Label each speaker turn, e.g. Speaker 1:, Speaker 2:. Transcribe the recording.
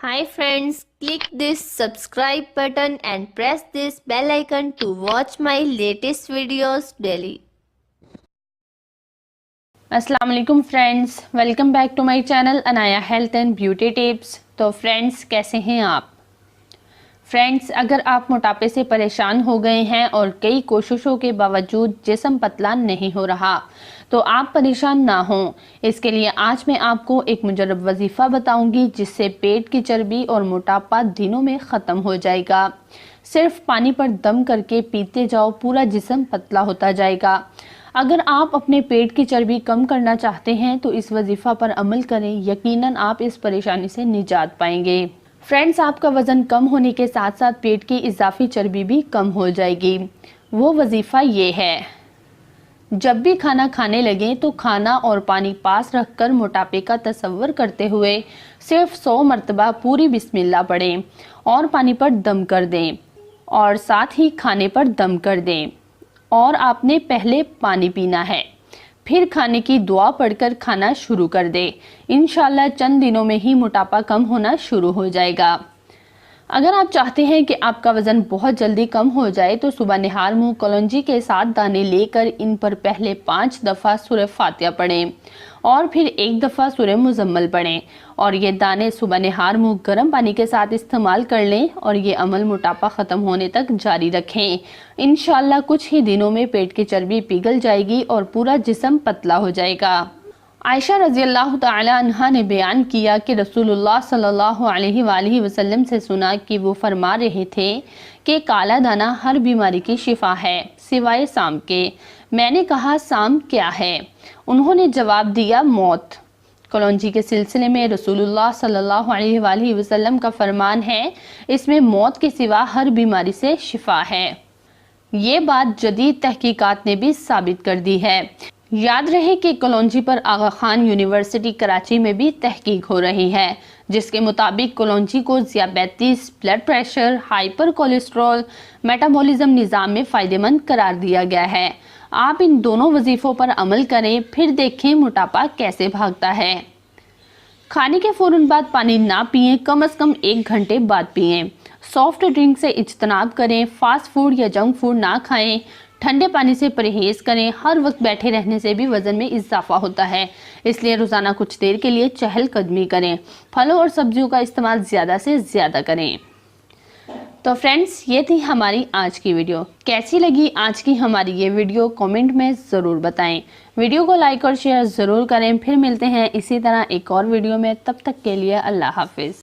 Speaker 1: Hi friends, click this subscribe button and press this bell icon to watch my latest videos daily.
Speaker 2: अस्सलाम वालेकुम friends, welcome back to my channel Anaya health and beauty tips. तो friends, कैसे हैं आप? Friends, अगर आप मोटापे से परेशान हो गए हैं और कई कोशिशों के बावजूद जिस्म पतला नहीं हो रहा, तो आप परेशान ना हों। इसके लिए आज मैं आपको एक मुजर्रब वजीफ़ा बताऊंगी जिससे पेट की चर्बी और मोटापा दिनों में ख़त्म हो जाएगा। सिर्फ पानी पर दम करके पीते जाओ, पूरा जिस्म पतला होता जाएगा। अगर आप अपने पेट की चर्बी कम करना चाहते हैं तो इस वजीफ़ा पर अमल करें, यकीनन आप इस परेशानी से निजात पाएंगे। फ्रेंड्स, आपका वज़न कम होने के साथ साथ पेट की इजाफी चर्बी भी कम हो जाएगी। वो वजीफ़ा ये है, जब भी खाना खाने लगे तो खाना और पानी पास रखकर मोटापे का तसव्वुर करते हुए सिर्फ 100 मरतबा पूरी बिस्मिल्लाह पढ़ें और पानी पर दम कर दें और साथ ही खाने पर दम कर दें। और आपने पहले पानी पीना है, फिर खाने की दुआ पढ़कर खाना शुरू कर दे। इंशाल्लाह चंद दिनों में ही मोटापा कम होना शुरू हो जाएगा। अगर आप चाहते हैं कि आपका वजन बहुत जल्दी कम हो जाए तो सुबह निहार मुंह कलौंजी के साथ दाने लेकर इन पर पहले 5 दफ़ा सूरह फातिहा पढ़ें और फिर 1 दफ़ा सूरह मुज़म्मल पढ़ें और ये दाने सुबह निहार मुंह गर्म पानी के साथ इस्तेमाल कर लें और ये अमल मोटापा ख़त्म होने तक जारी रखें। इंशाल्लाह कुछ ही दिनों में पेट की चर्बी पिघल जाएगी और पूरा जिस्म पतला हो जाएगा। आयशा रज़ियल्लाहु ताला अन्हा ने बयान किया कि रसूलुल्लाह सल्लल्लाहु अलैहि वसल्लम से सुना कि वो फरमा रहे थे कि काला दाना हर बीमारी की शिफा है सिवाय साम के। मैंने कहा, साम क्या है? उन्होंने जवाब दिया, मौत। कलौंजी के सिलसिले में रसूलुल्लाह सल्लल्लाहु अलैहि वसल्लम का फरमान है, इसमें मौत के सिवा हर बीमारी से शिफा है। ये बात जदीद तहकीकात ने भी साबित कर दी है। याद रहे कि कलौंजी पर आगा खान यूनिवर्सिटी कराची में भी तहकीक हो रही है, जिसके मुताबिक कलौंजी को ज़ियाबेतीस, blood pressure, hyper cholesterol, metabolism निज़ाम में फ़ायदेमंद करार दिया गया है। आप इन दोनों वजीफ़ों पर अमल करें, फिर देखें मोटापा कैसे भागता है। खाने के फ़ौरन बाद पानी ना पिएं, कम से कम 1 घंटे बाद पिएं। सॉफ्ट ड्रिंक से इज्तनाब करें, फास्ट फूड या जंक फूड ना खाएं, ठंडे पानी से परहेज करें। हर वक्त बैठे रहने से भी वजन में इजाफा होता है, इसलिए रोज़ाना कुछ देर के लिए चहलकदमी करें। फलों और सब्जियों का इस्तेमाल ज़्यादा से ज़्यादा करें। तो फ्रेंड्स, ये थी हमारी आज की वीडियो। कैसी लगी आज की हमारी ये वीडियो कमेंट में ज़रूर बताएं। वीडियो को लाइक और शेयर ज़रूर करें। फिर मिलते हैं इसी तरह एक और वीडियो में, तब तक के लिए अल्लाह हाफिज़।